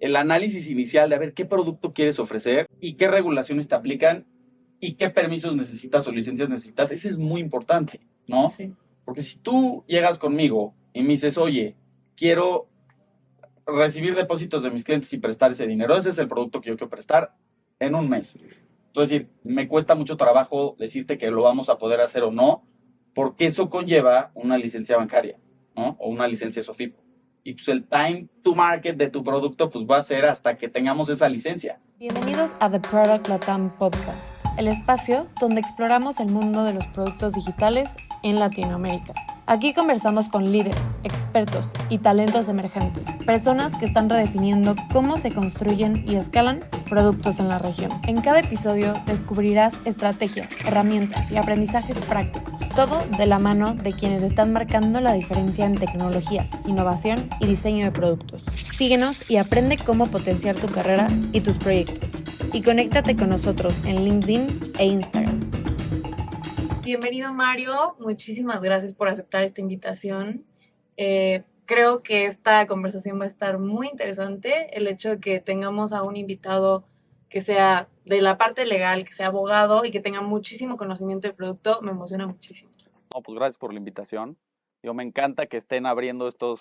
el análisis inicial de a ver qué producto quieres ofrecer y qué regulaciones te aplican y qué permisos necesitas o licencias necesitas. Ese es muy importante, ¿no? Sí. Porque si tú llegas conmigo y me dices, oye, quiero recibir depósitos de mis clientes y prestar ese dinero, ese es el producto que yo quiero prestar en un mes. Entonces, me cuesta mucho trabajo decirte que lo vamos a poder hacer o no, porque eso conlleva una licencia bancaria, ¿no? O una licencia SOFIP. Y pues el time to market de tu producto pues va a ser hasta que tengamos esa licencia. Bienvenidos a The Product Latam Podcast, el espacio donde exploramos el mundo de los productos digitales en Latinoamérica. Aquí conversamos con líderes, expertos y talentos emergentes, personas que están redefiniendo cómo se construyen y escalan productos en la región. En cada episodio descubrirás estrategias, herramientas y aprendizajes prácticos, todo de la mano de quienes están marcando la diferencia en tecnología, innovación y diseño de productos. Síguenos y aprende cómo potenciar tu carrera y tus proyectos. Y conéctate con nosotros en LinkedIn e Instagram. Bienvenido, Mario. Muchísimas gracias por aceptar esta invitación. Creo que esta conversación va a estar muy interesante. El hecho de que tengamos a un invitado que sea de la parte legal, que sea abogado y que tenga muchísimo conocimiento del producto, me emociona muchísimo. No, pues gracias por la invitación. Me encanta que estén abriendo estos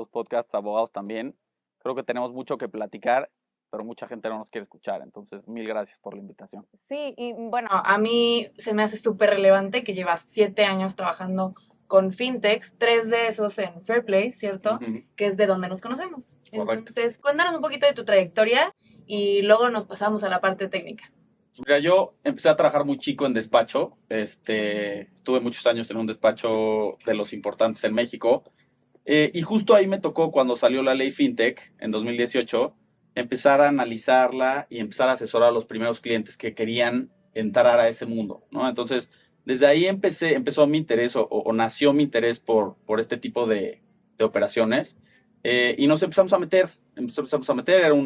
podcasts abogados también. Creo que tenemos mucho que platicar, pero mucha gente no nos quiere escuchar. Entonces, mil gracias por la invitación. Sí, y bueno, a mí se me hace súper relevante que llevas 7 años trabajando con fintechs, 3 de esos en Fairplay, ¿cierto? Uh-huh. Que es de donde nos conocemos. Correcto. Entonces, cuéntanos un poquito de tu trayectoria y luego nos pasamos a la parte técnica. Mira, yo empecé a trabajar muy chico en despacho. Estuve muchos años en un despacho de los importantes en México. Y justo ahí me tocó cuando salió la ley FinTech en 2018, empezar a analizarla y empezar a asesorar a los primeros clientes que querían entrar a ese mundo, ¿no? Entonces, desde ahí empezó mi interés o nació mi interés por este tipo de operaciones. Y nos empezamos a meter,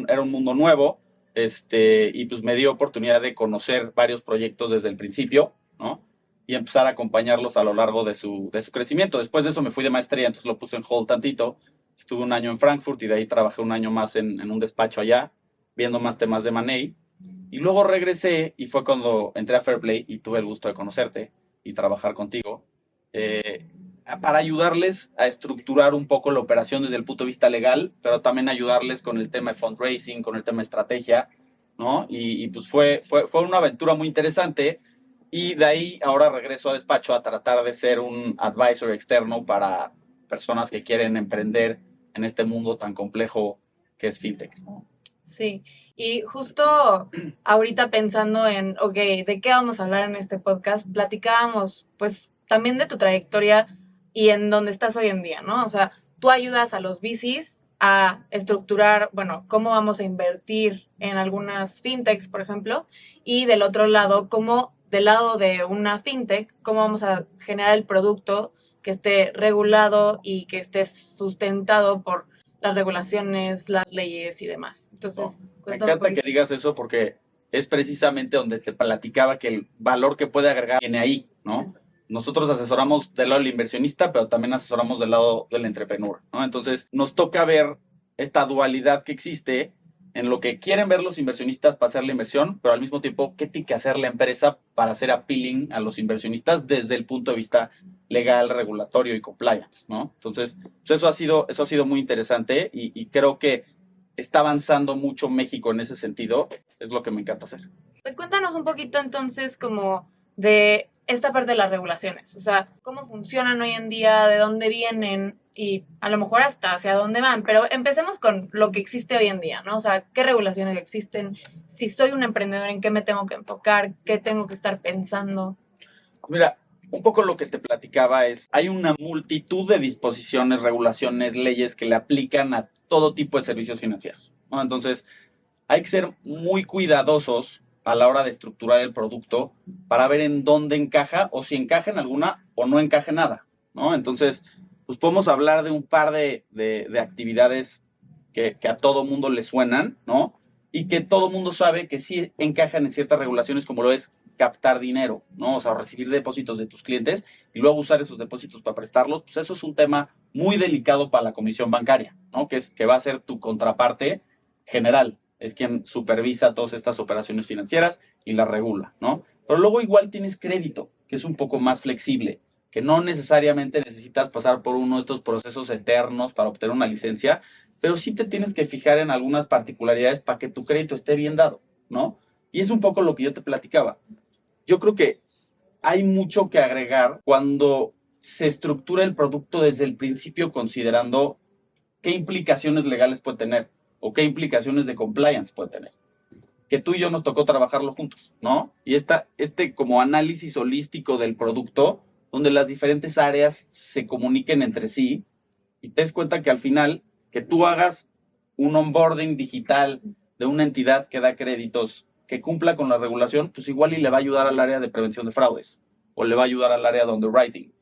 era un mundo nuevo. Y pues me dio oportunidad de conocer varios proyectos desde el principio, ¿no? Y empezar a acompañarlos a lo largo de su crecimiento. Después de eso me fui de maestría, entonces lo puse en hold tantito. Estuve un año en Frankfurt y de ahí trabajé un año más en un despacho allá, viendo más temas de Money. Y luego regresé y fue cuando entré a Fairplay y tuve el gusto de conocerte y trabajar contigo para ayudarles a estructurar un poco la operación desde el punto de vista legal, pero también ayudarles con el tema de fundraising, con el tema de estrategia, ¿no? Y pues fue una aventura muy interesante. Y de ahí ahora regreso a despacho a tratar de ser un advisor externo para personas que quieren emprender en este mundo tan complejo que es fintech, ¿no? Sí, y justo ahorita pensando en, ok, ¿de qué vamos a hablar en este podcast? Platicábamos, pues, también de tu trayectoria y en dónde estás hoy en día, ¿no? O sea, tú ayudas a los VCs a estructurar, bueno, cómo vamos a invertir en algunas fintechs, por ejemplo, y del otro lado, cómo, del lado de una fintech, cómo vamos a generar el producto que esté regulado y que esté sustentado por las regulaciones, las leyes y demás. Entonces, me encanta que digas eso porque es precisamente donde te platicaba que el valor que puede agregar viene ahí, ¿no? Sí. Nosotros asesoramos del lado del inversionista, pero también asesoramos del lado del entrepreneur, ¿no? Entonces, nos toca ver esta dualidad que existe en lo que quieren ver los inversionistas para hacer la inversión, pero al mismo tiempo, ¿qué tiene que hacer la empresa para hacer appealing a los inversionistas desde el punto de vista legal, regulatorio y compliance, ¿no? Entonces, pues eso ha sido muy interesante y creo que está avanzando mucho México en ese sentido. Es lo que me encanta hacer. Pues cuéntanos un poquito entonces como de esta parte de las regulaciones, o sea, cómo funcionan hoy en día, de dónde vienen y a lo mejor hasta hacia dónde van, pero empecemos con lo que existe hoy en día, ¿no? O sea, ¿qué regulaciones existen? Si soy un emprendedor, ¿en qué me tengo que enfocar? ¿Qué tengo que estar pensando? Mira, un poco lo que te platicaba es, hay una multitud de disposiciones, regulaciones, leyes que le aplican a todo tipo de servicios financieros, ¿no? Entonces, hay que ser muy cuidadosos a la hora de estructurar el producto para ver en dónde encaja o si encaja en alguna o no encaja en nada, ¿no? Entonces, pues podemos hablar de un par de actividades que a todo mundo le suenan, ¿no? Y que todo mundo sabe que sí encajan en ciertas regulaciones como lo es captar dinero, ¿no? O sea, recibir depósitos de tus clientes y luego usar esos depósitos para prestarlos, pues eso es un tema muy delicado para la comisión bancaria, ¿no? Que va a ser tu contraparte general, es quien supervisa todas estas operaciones financieras y las regula, ¿no? Pero luego igual tienes crédito, que es un poco más flexible, que no necesariamente necesitas pasar por uno de estos procesos eternos para obtener una licencia, pero sí te tienes que fijar en algunas particularidades para que tu crédito esté bien dado, ¿no? Y es un poco lo que yo te platicaba. Yo creo que hay mucho que agregar cuando se estructura el producto desde el principio considerando qué implicaciones legales puede tener o qué implicaciones de compliance puede tener. Que tú y yo nos tocó trabajarlo juntos, ¿no? Y este como análisis holístico del producto, donde las diferentes áreas se comuniquen entre sí y te des cuenta que al final, que tú hagas un onboarding digital de una entidad que da créditos que cumpla con la regulación, pues igual y le va a ayudar al área de prevención de fraudes, o le va a ayudar al área de underwriting,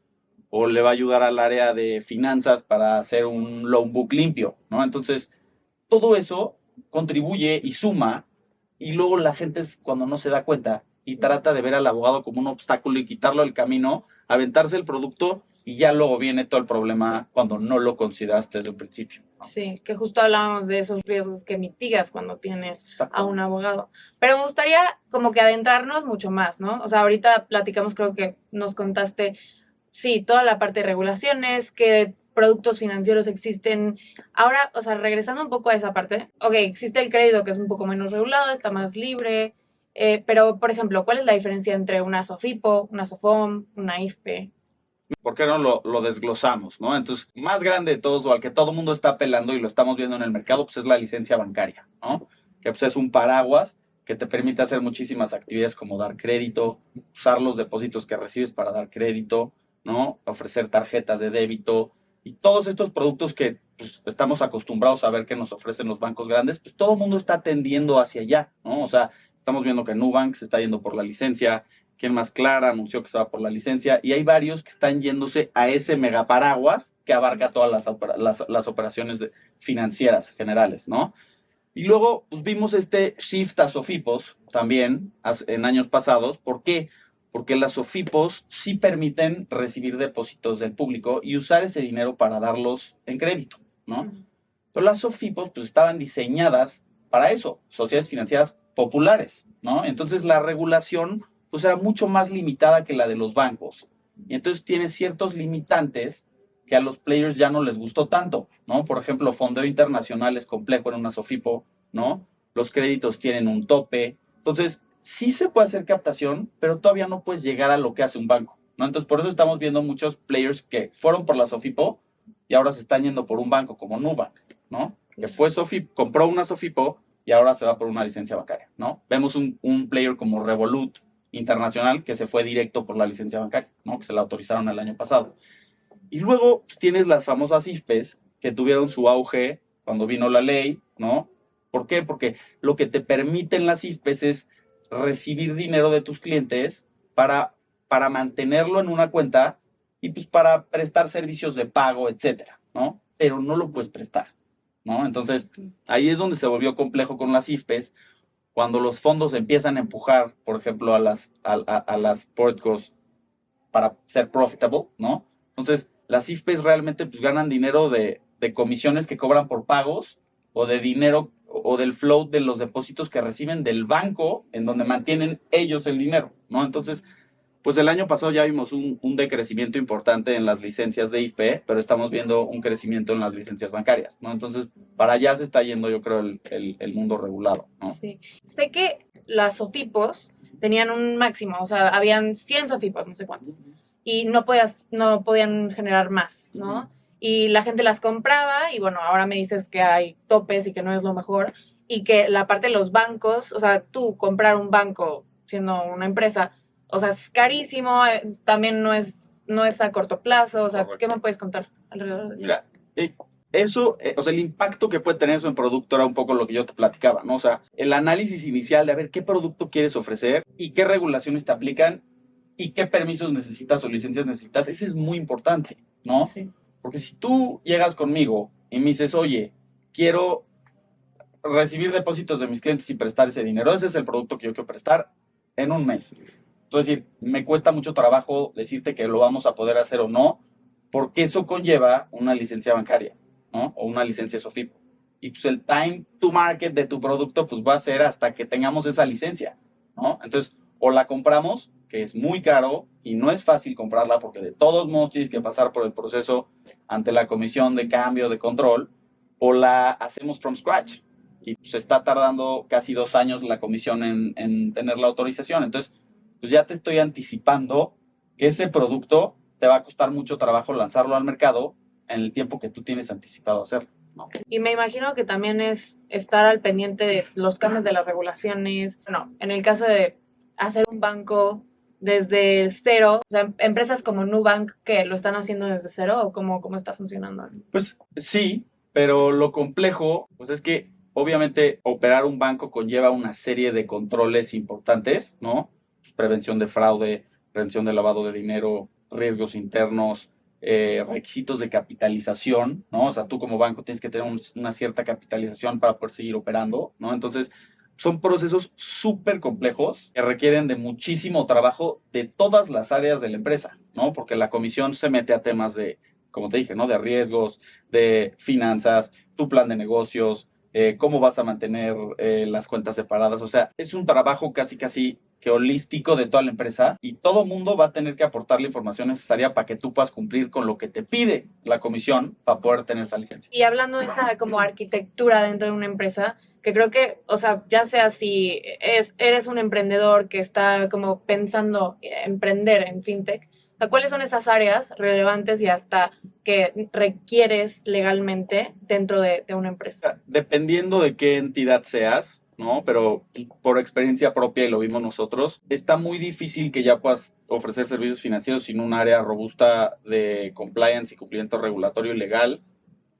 o le va a ayudar al área de finanzas para hacer un loan book limpio, ¿no? Entonces, todo eso contribuye y suma, y luego la gente es cuando no se da cuenta y trata de ver al abogado como un obstáculo y quitarlo del camino, aventarse el producto y ya luego viene todo el problema cuando no lo consideraste desde el principio, ¿no? Sí, que justo hablábamos de esos riesgos que mitigas cuando tienes Exacto. a un abogado. Pero me gustaría como que adentrarnos mucho más, ¿no? O sea, ahorita platicamos, creo que nos contaste, sí, toda la parte de regulaciones, qué productos financieros existen. Ahora, o sea, regresando un poco a esa parte, ok, existe el crédito que es un poco menos regulado, está más libre, pero, por ejemplo, ¿cuál es la diferencia entre una SOFIPO, una SOFOM, una IFPE? ¿Por qué no lo desglosamos, no? Entonces, más grande de todos, o al que todo el mundo está apelando y lo estamos viendo en el mercado, pues es la licencia bancaria, ¿no? Que pues es un paraguas que te permite hacer muchísimas actividades como dar crédito, usar los depósitos que recibes para dar crédito, ¿no? Ofrecer tarjetas de débito y todos estos productos que pues, estamos acostumbrados a ver que nos ofrecen los bancos grandes, pues todo el mundo está tendiendo hacia allá, ¿no? O sea, estamos viendo que Nubank se está yendo por la licencia, quien más Clara anunció que estaba por la licencia, y hay varios que están yéndose a ese megaparaguas que abarca todas las operaciones financieras generales, ¿no? Y luego pues, vimos este shift a SOFIPOS también en años pasados. ¿Por qué? Porque las SOFIPOS sí permiten recibir depósitos del público y usar ese dinero para darlos en crédito, ¿no? Pero las SOFIPOS pues estaban diseñadas para eso, sociedades financieras populares, ¿no? Entonces la regulación pues era mucho más limitada que la de los bancos. Y entonces tiene ciertos limitantes que a los players ya no les gustó tanto, ¿no? Por ejemplo, fondeo internacional es complejo en una SOFIPO, ¿no? Los créditos tienen un tope. Entonces, sí se puede hacer captación, pero todavía no puedes llegar a lo que hace un banco, ¿no? Entonces, por eso estamos viendo muchos players que fueron por la SOFIPO y ahora se están yendo por un banco como Nubank, ¿no? Que fue SOFIPO, compró una SOFIPO y ahora se va por una licencia bancaria, ¿no? Vemos un player como Revolut Internacional que se fue directo por la licencia bancaria, ¿no? Que se la autorizaron el año pasado. Y luego pues, tienes las famosas IFPES que tuvieron su auge cuando vino la ley, ¿no? ¿Por qué? Porque lo que te permiten las IFPES es recibir dinero de tus clientes para mantenerlo en una cuenta y pues para prestar servicios de pago, etcétera, ¿no? Pero no lo puedes prestar, ¿no? Entonces, ahí es donde se volvió complejo con las IFPES, cuando los fondos empiezan a empujar, por ejemplo, a las portcos para ser profitable, ¿no? Entonces, las IFPES realmente pues, ganan dinero de comisiones que cobran por pagos o de dinero o del float de los depósitos que reciben del banco en donde mantienen ellos el dinero, ¿no? Entonces, pues el año pasado ya vimos un decrecimiento importante en las licencias de IFPE, pero estamos viendo un crecimiento en las licencias bancarias, ¿no? Entonces, para allá se está yendo, yo creo, el mundo regulado, ¿no? Sí. Sé que las SOFIPOS tenían un máximo, o sea, habían 100 SOFIPOS, no sé cuántos, y no podían generar más, ¿no? Y la gente las compraba y bueno, ahora me dices que hay topes y que no es lo mejor y que la parte de los bancos, o sea, tú comprar un banco siendo una empresa, o sea, es carísimo, también no es a corto plazo, o sea, Correcto. ¿qué me puedes contar alrededor de eso? Mira, eso, o sea, el impacto que puede tener eso en producto era un poco lo que yo te platicaba, ¿no? O sea, el análisis inicial de a ver qué producto quieres ofrecer y qué regulaciones te aplican y qué permisos necesitas o licencias necesitas, ese es muy importante, ¿no? Sí. Porque si tú llegas conmigo y me dices, oye, quiero recibir depósitos de mis clientes y prestar ese dinero, ese es el producto que yo quiero prestar en un mes. Entonces, me cuesta mucho trabajo decirte que lo vamos a poder hacer o no, porque eso conlleva una licencia bancaria, ¿no? O una licencia SOFIPO. y pues el time to market de tu producto pues va a ser hasta que tengamos esa licencia, ¿no? Entonces, o la compramos, que es muy caro y no es fácil comprarla porque de todos modos tienes que pasar por el proceso ante la comisión de cambio de control, o la hacemos from scratch y pues está tardando casi 2 años la comisión en tener la autorización. Entonces, pues ya te estoy anticipando que ese producto te va a costar mucho trabajo lanzarlo al mercado en el tiempo que tú tienes anticipado hacerlo, ¿no? Y me imagino que también es estar al pendiente de los cambios de las regulaciones. No, en el caso de hacer un banco desde cero, o sea, empresas como Nubank que lo están haciendo desde cero, o cómo está funcionando. Pues sí, pero lo complejo, pues es que obviamente operar un banco conlleva una serie de controles importantes, ¿no? Prevención de fraude, prevención de lavado de dinero, riesgos internos, requisitos de capitalización, ¿no? O sea, tú como banco tienes que tener una cierta capitalización para poder seguir operando, ¿no? Entonces, son procesos súper complejos que requieren de muchísimo trabajo de todas las áreas de la empresa, ¿no? Porque la comisión se mete a temas de, como te dije, ¿no? De riesgos, de finanzas, tu plan de negocios, cómo vas a mantener las cuentas separadas. O sea, es un trabajo casi que holístico de toda la empresa y todo mundo va a tener que aportar la información necesaria para que tú puedas cumplir con lo que te pide la comisión para poder tener esa licencia. Y hablando de esa como arquitectura dentro de una empresa, que creo que, o sea, ya sea si eres un emprendedor que está como pensando emprender en fintech, o sea, ¿cuáles son esas áreas relevantes y hasta que requieres legalmente dentro de una empresa? Dependiendo de qué entidad seas, ¿no? Pero por experiencia propia, y lo vimos nosotros, está muy difícil que ya puedas ofrecer servicios financieros sin un área robusta de compliance y cumplimiento regulatorio y legal,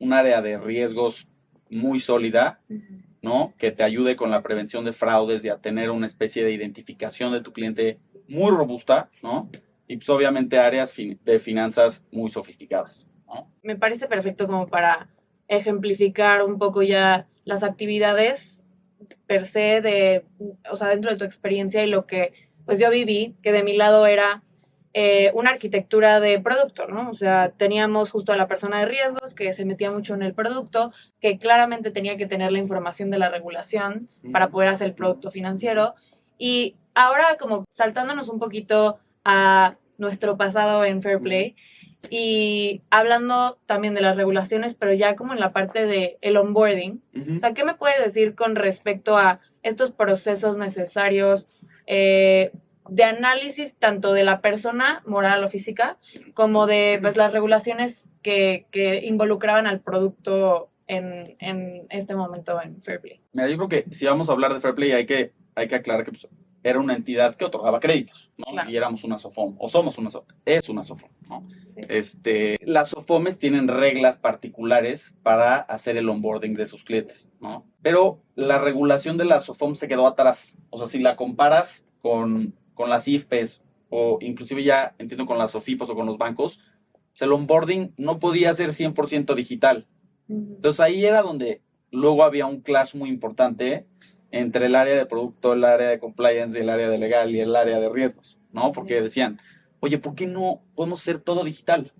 un área de riesgos muy sólida, ¿no? Que te ayude con la prevención de fraudes y a tener una especie de identificación de tu cliente muy robusta, ¿no? Y pues obviamente áreas de finanzas muy sofisticadas, ¿no? Me parece perfecto como para ejemplificar un poco ya las actividades per se de, o sea, dentro de tu experiencia y lo que pues yo viví, que de mi lado era una arquitectura de producto, ¿no? O sea, teníamos justo a la persona de riesgos que se metía mucho en el producto, que claramente tenía que tener la información de la regulación para poder hacer el producto financiero. Y ahora como saltándonos un poquito a nuestro pasado en Fairplay y hablando también de las regulaciones, pero ya como en la parte de el onboarding, o sea, ¿qué me puedes decir con respecto a estos procesos necesarios de análisis tanto de la persona moral o física como de pues, las regulaciones que involucraban al producto en este momento en Fairplay? Mira, yo creo que si vamos a hablar de Fairplay hay que aclarar que pues, era una entidad que otorgaba créditos, ¿no? Claro. Y éramos una SOFOM, o somos una SOFOM, es una SOFOM, ¿no? Sí. Las SOFOMes tienen reglas particulares para hacer el onboarding de sus clientes, ¿no? Pero la regulación de la SOFOM se quedó atrás. O sea, si la comparas con las IFPES o inclusive ya entiendo con las SOFIPOS o con los bancos, pues el onboarding no podía ser 100% digital. Entonces ahí era donde luego había un clash muy importante entre el área de producto, el área de compliance, el área de legal y el área de riesgos, ¿no? Porque decían, oye, ¿por qué no podemos hacer todo digital?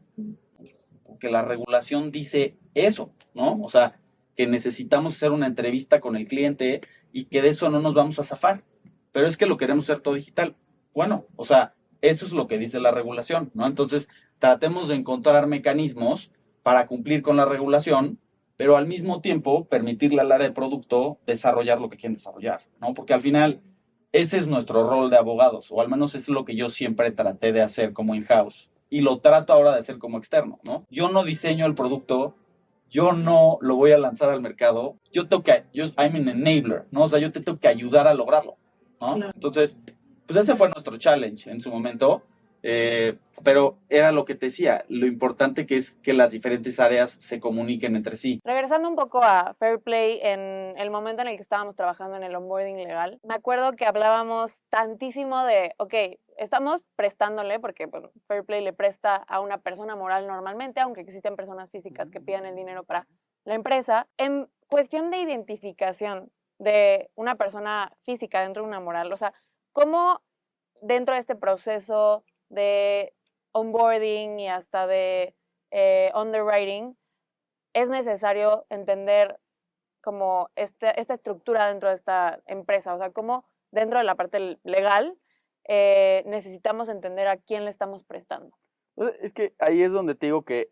Porque la regulación dice eso, ¿no? O sea, que necesitamos hacer una entrevista con el cliente y que de eso no nos vamos a zafar. Pero es que lo queremos hacer todo digital. Bueno, o sea, eso es lo que dice la regulación, ¿no? Entonces, tratemos de encontrar mecanismos para cumplir con la regulación, pero al mismo tiempo permitirle al área de producto desarrollar lo que quieren desarrollar, ¿no? Porque al final ese es nuestro rol de abogados, o al menos es lo que yo siempre traté de hacer como in-house y lo trato ahora de hacer como externo, ¿no? Yo no diseño el producto, yo no lo voy a lanzar al mercado, I'm an enabler, ¿no? O sea, yo te tengo que ayudar a lograrlo, ¿no? Claro. Entonces, pues ese fue nuestro challenge en su momento, pero era lo que te decía, lo importante que es que las diferentes áreas se comuniquen entre sí. Regresando un poco a Fairplay, en el momento en el que estábamos trabajando en el onboarding legal, me acuerdo que hablábamos tantísimo de, ok, estamos prestándole, porque bueno, Fairplay le presta a una persona moral normalmente, aunque existen personas físicas que pidan el dinero para la empresa. En cuestión de identificación de una persona física dentro de una moral, o sea, ¿cómo dentro de este proceso de onboarding y hasta de underwriting es necesario entender como esta estructura dentro de esta empresa? O sea, ¿cómo dentro de la parte legal necesitamos entender a quién le estamos prestando? Es que ahí es donde te digo que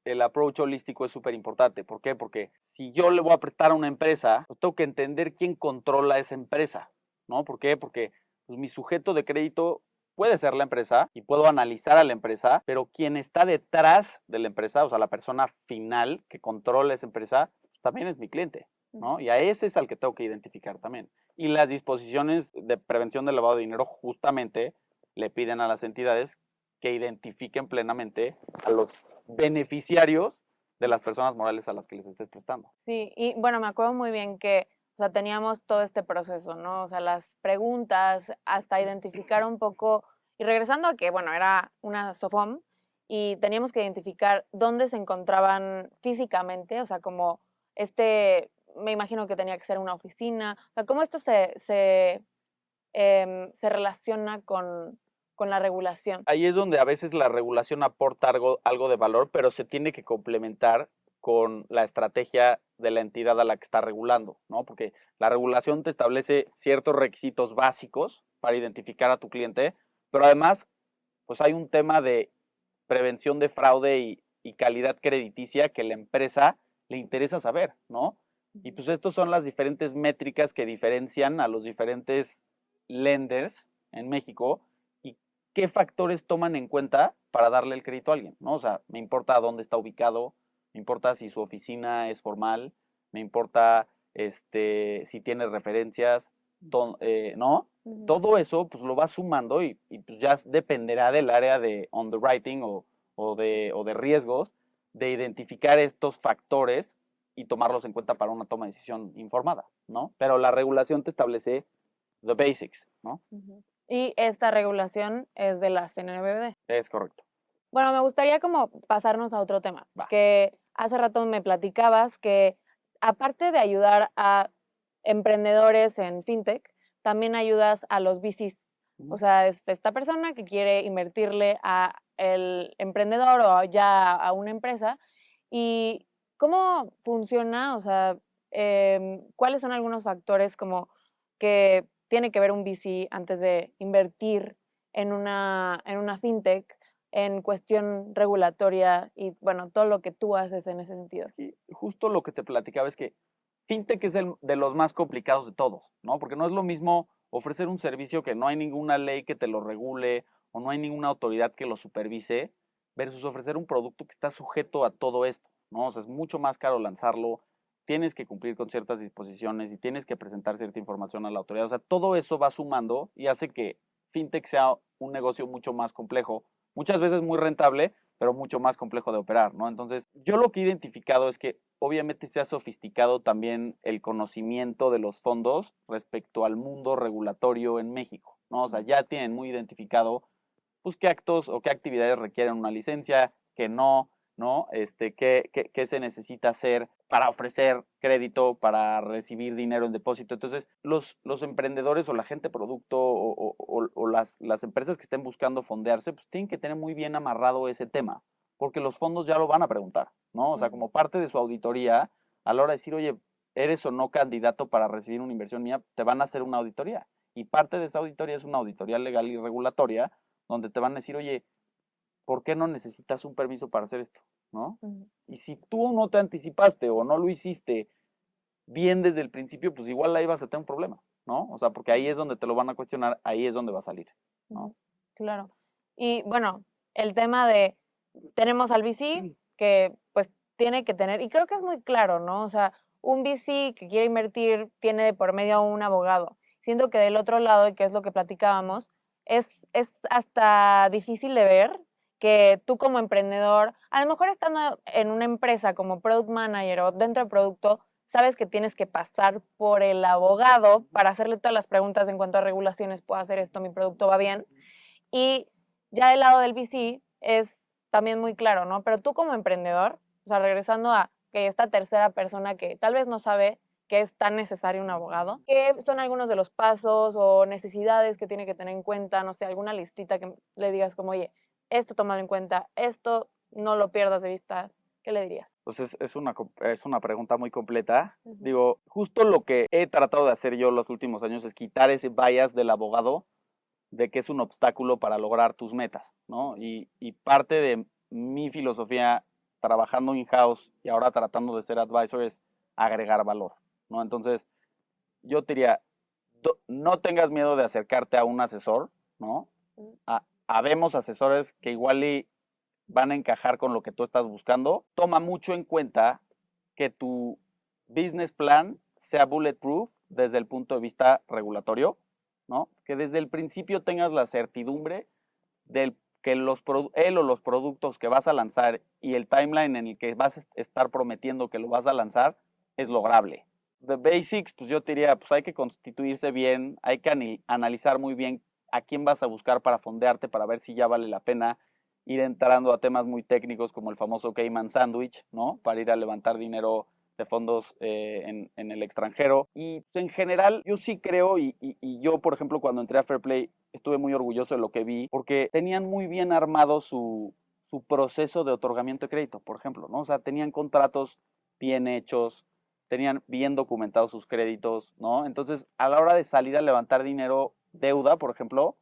el approach holístico es súper importante. ¿Por qué? Porque si yo le voy a prestar a una empresa, pues tengo que entender quién controla esa empresa, ¿no? ¿Por qué? Porque pues, mi sujeto de crédito puede ser la empresa y puedo analizar a la empresa, pero quien está detrás de la empresa, o sea, la persona final que controla esa empresa, pues, también es mi cliente, ¿no? Y a ese es al que tengo que identificar también. Y las disposiciones de prevención del lavado de dinero justamente le piden a las entidades que identifiquen plenamente a los beneficiarios de las personas morales a las que les estés prestando. Sí, y bueno, me acuerdo muy bien que, o sea, teníamos todo este proceso, ¿no? O sea, las preguntas, hasta identificar un poco, y regresando a que, bueno, era una SOFOM, y teníamos que identificar dónde se encontraban físicamente, o sea, como me imagino que tenía que ser una oficina, o sea, cómo esto se relaciona con la regulación. Ahí es donde a veces la regulación aporta algo de valor, pero se tiene que complementar con la estrategia de la entidad a la que está regulando, ¿no? Porque la regulación te establece ciertos requisitos básicos para identificar a tu cliente, pero además, pues hay un tema de prevención de fraude y calidad crediticia que la empresa le interesa saber, ¿no? Y pues estas son las diferentes métricas que diferencian a los diferentes lenders en México y qué factores toman en cuenta para darle el crédito a alguien, ¿no? O sea, me importa dónde está ubicado, me importa si su oficina es formal, me importa si tiene referencias, ¿no? Todo eso pues lo va sumando y pues ya dependerá del área de underwriting o de riesgos de identificar estos factores y tomarlos en cuenta para una toma de decisión informada, ¿no? Pero la regulación te establece the basics, ¿no? Y esta regulación es de la CNBV. Es correcto. Bueno, me gustaría como pasarnos a otro tema, Va. que hace rato me platicabas que aparte de ayudar a emprendedores en fintech, también ayudas a los VCs. O sea, esta persona que quiere invertirle a el emprendedor o ya a una empresa. ¿Y cómo funciona? O sea, ¿cuáles son algunos factores como que tiene que ver un VC antes de invertir en una fintech? En cuestión regulatoria y, bueno, todo lo que tú haces en ese sentido. Y justo lo que te platicaba es que fintech es el de los más complicados de todos, ¿no? Porque no es lo mismo ofrecer un servicio que no hay ninguna ley que te lo regule o no hay ninguna autoridad que lo supervise versus ofrecer un producto que está sujeto a todo esto, ¿no? O sea, es mucho más caro lanzarlo, tienes que cumplir con ciertas disposiciones y tienes que presentar cierta información a la autoridad. O sea, todo eso va sumando y hace que fintech sea un negocio mucho más complejo, muchas veces muy rentable, pero mucho más complejo de operar, ¿no? Entonces, yo lo que he identificado es que obviamente se ha sofisticado también el conocimiento de los fondos respecto al mundo regulatorio en México, ¿no? O sea, ya tienen muy identificado, pues, qué actos o qué actividades requieren una licencia, qué no, ¿no? Qué se necesita hacer para ofrecer crédito, para recibir dinero en depósito. Entonces, los emprendedores o la gente producto o las empresas que estén buscando fondearse, pues tienen que tener muy bien amarrado ese tema, porque los fondos ya lo van a preguntar, ¿no? O sea, como parte de su auditoría, a la hora de decir, oye, ¿eres o no candidato para recibir una inversión mía? Te van a hacer una auditoría. Y parte de esa auditoría es una auditoría legal y regulatoria, donde te van a decir, oye, ¿por qué no necesitas un permiso para hacer esto? ¿No? Y si tú no te anticipaste o no lo hiciste bien desde el principio, pues igual ahí vas a tener un problema, ¿no? O sea, porque ahí es donde te lo van a cuestionar, ahí es donde va a salir, ¿no? Claro. Y bueno, el tema de, tenemos al VC que pues tiene que tener, y creo que es muy claro, ¿no? O sea, un VC que quiere invertir tiene de por medio a un abogado. Siento que del otro lado, y que es lo que platicábamos, es hasta difícil de ver que tú como emprendedor, a lo mejor estando en una empresa como product manager o dentro del producto, sabes que tienes que pasar por el abogado para hacerle todas las preguntas en cuanto a regulaciones, puedo hacer esto, mi producto va bien. Y ya del lado del VC es también muy claro, ¿no? Pero tú como emprendedor, o sea, regresando a que esta tercera persona que tal vez no sabe que es tan necesario un abogado, ¿qué son algunos de los pasos o necesidades que tiene que tener en cuenta? No sé, alguna listita que le digas como, oye, esto tómalo en cuenta, esto no lo pierdas de vista, ¿qué le dirías? Pues es una pregunta muy completa. Ujú. Digo, justo lo que he tratado de hacer yo los últimos años es quitar ese bias del abogado de que es un obstáculo para lograr tus metas, ¿no? Y parte de mi filosofía trabajando in-house y ahora tratando de ser advisor es agregar valor, ¿no? Entonces, yo te diría, no tengas miedo de acercarte a un asesor, ¿no? Mm. Habemos asesores que igual y van a encajar con lo que tú estás buscando. Toma mucho en cuenta que tu business plan sea bulletproof desde el punto de vista regulatorio, ¿no? Que desde el principio tengas la certidumbre del que él o los productos que vas a lanzar y el timeline en el que vas a estar prometiendo que lo vas a lanzar es lograble. The basics, pues yo te diría, pues hay que constituirse bien, hay que analizar muy bien a quién vas a buscar para fondearte, para ver si ya vale la pena ir entrando a temas muy técnicos como el famoso Cayman Sandwich, ¿no? Para ir a levantar dinero de fondos en el extranjero. Y pues, en general, yo sí creo, y yo, por ejemplo, cuando entré a Fairplay, estuve muy orgulloso de lo que vi, porque tenían muy bien armado su proceso de otorgamiento de crédito, por ejemplo, ¿no? O sea, tenían contratos bien hechos, tenían bien documentados sus créditos, ¿no? Entonces, a la hora de salir a levantar dinero, deuda, por ejemplo,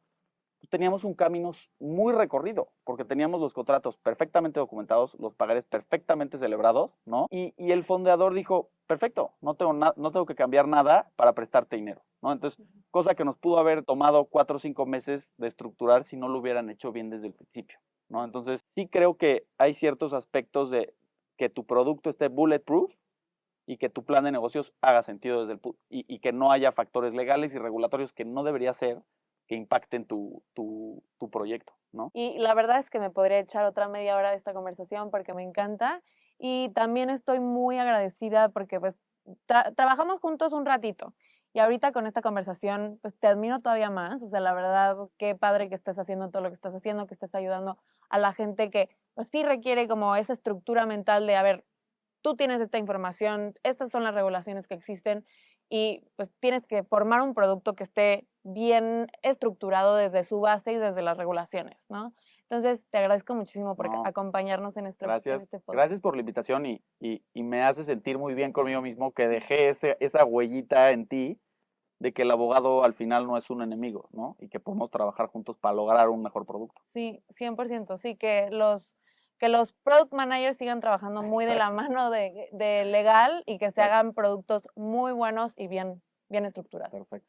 pues teníamos un camino muy recorrido, porque teníamos los contratos perfectamente documentados, los pagarés perfectamente celebrados, ¿no? Y el fondeador dijo, perfecto, no tengo que cambiar nada para prestarte dinero, ¿no? Entonces, cosa que nos pudo haber tomado 4 o 5 meses de estructurar si no lo hubieran hecho bien desde el principio, ¿no? Entonces, sí creo que hay ciertos aspectos de que tu producto esté bulletproof y que tu plan de negocios haga sentido y que no haya factores legales y regulatorios que no debería ser que impacten tu proyecto, ¿no? Y la verdad es que me podría echar otra media hora de esta conversación porque me encanta y también estoy muy agradecida porque pues trabajamos juntos un ratito y ahorita con esta conversación pues te admiro todavía más, o sea, la verdad, qué padre que estés haciendo todo lo que estás haciendo, que estés ayudando a la gente que pues sí requiere como esa estructura mental de, a ver, tú tienes esta información, estas son las regulaciones que existen y pues tienes que formar un producto que esté bien estructurado desde su base y desde las regulaciones, ¿no? Entonces, te agradezco muchísimo por No, acompañarnos en gracias. este podcast. Gracias por la invitación y me hace sentir muy bien conmigo mismo que dejé esa huellita en ti de que el abogado al final no es un enemigo, ¿no? Y que podemos trabajar juntos para lograr un mejor producto. Sí, 100%, sí, que los product managers sigan trabajando muy de la Exacto, mano de legal y que se exacto, hagan productos muy buenos y bien estructurados. perfecto.